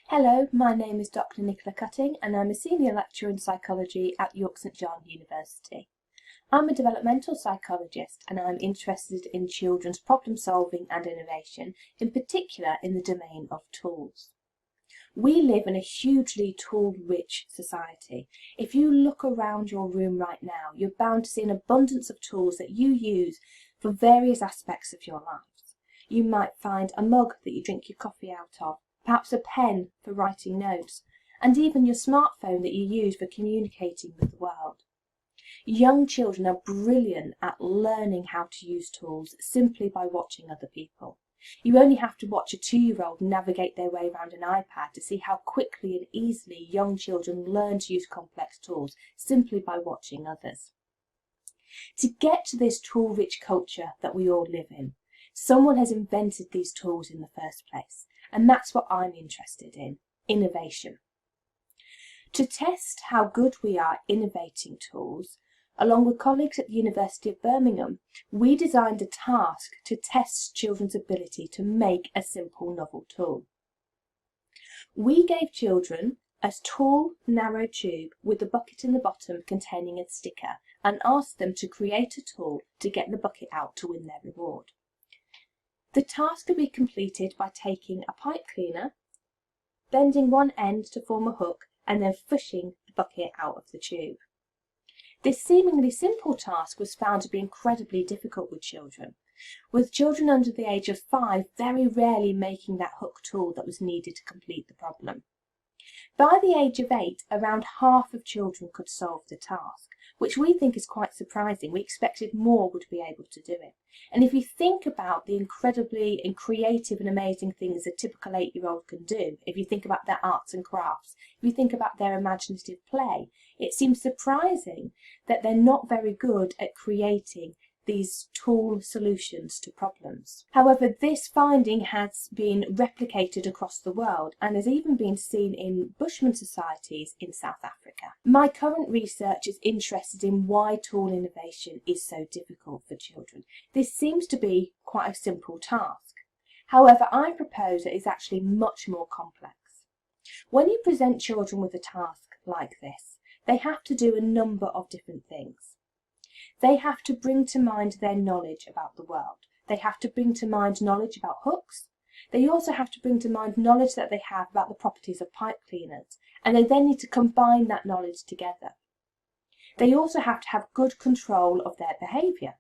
Hello, my name is Dr. Nicola Cutting and I'm a Senior Lecturer in Psychology at York St John University. I'm a developmental psychologist and I'm interested in children's problem solving and innovation, in particular in the domain of tools. We live in a hugely tool-rich society. If you look around your room right now, you're bound to see an abundance of tools that you use for various aspects of your lives. You might find a mug that you drink your coffee out of, perhaps a pen for writing notes, and even your smartphone that you use for communicating with the world. Young children are brilliant at learning how to use tools simply by watching other people. You only have to watch a 2-year-old navigate their way around an iPad to see how quickly and easily young children learn to use complex tools simply by watching others. To get to this tool-rich culture that we all live in, someone has invented these tools in the first place, and that's what I'm interested in, innovation. To test how good we are innovating tools, along with colleagues at the University of Birmingham, we designed a task to test children's ability to make a simple novel tool. We gave children a tall, narrow tube with a bucket in the bottom containing a sticker and asked them to create a tool to get the bucket out to win their reward. The task could be completed by taking a pipe cleaner, bending one end to form a hook, and then fishing the bucket out of the tube. This seemingly simple task was found to be incredibly difficult with children under the age of 5 very rarely making that hook tool that was needed to complete the problem. By the age of 8, around half of children could solve the task, which we think is quite surprising. We expected more would be able to do it. And if you think about the incredibly and creative and amazing things a typical 8-year-old can do, if you think about their arts and crafts, if you think about their imaginative play, it seems surprising that they're not very good at creating these tool solutions to problems. However, this finding has been replicated across the world and has even been seen in Bushman societies in South Africa. My current research is interested in why tool innovation is so difficult for children. This seems to be quite a simple task. However, I propose that it's actually much more complex. When you present children with a task like this, they have to do a number of different things. They have to bring to mind their knowledge about the world. They have to bring to mind knowledge about hooks. They also have to bring to mind knowledge that they have about the properties of pipe cleaners, and they then need to combine that knowledge together. They also have to have good control of their behaviour.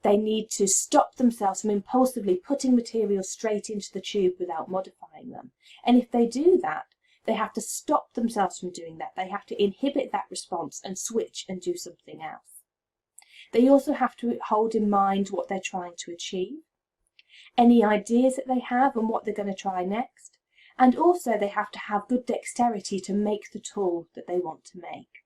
They need to stop themselves from impulsively putting materials straight into the tube without modifying them. And if they do that, they have to stop themselves from doing that. They have to inhibit that response and switch and do something else. They also have to hold in mind what they're trying to achieve, any ideas that they have and what they're going to try next, and also they have to have good dexterity to make the tool that they want to make.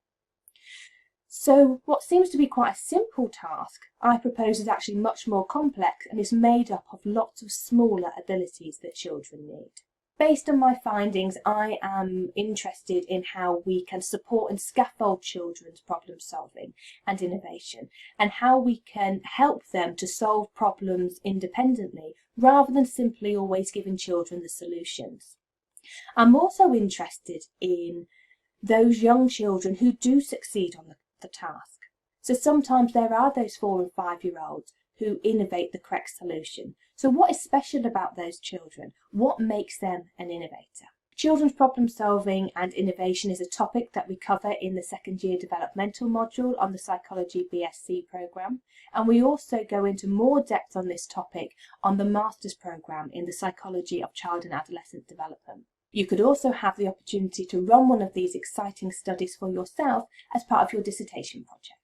So what seems to be quite a simple task, I propose is actually much more complex and is made up of lots of smaller abilities that children need. Based on my findings, I am interested in how we can support and scaffold children's problem solving and innovation, and how we can help them to solve problems independently rather than simply always giving children the solutions. I'm also interested in those young children who do succeed on the task. So sometimes there are those 4 and 5-year-olds who innovate the correct solution. So what is special about those children? What makes them an innovator? Children's problem solving and innovation is a topic that we cover in the second-year developmental module on the Psychology BSc programme, and we also go into more depth on this topic on the Master's programme in the Psychology of Child and Adolescent Development. You could also have the opportunity to run one of these exciting studies for yourself as part of your dissertation project.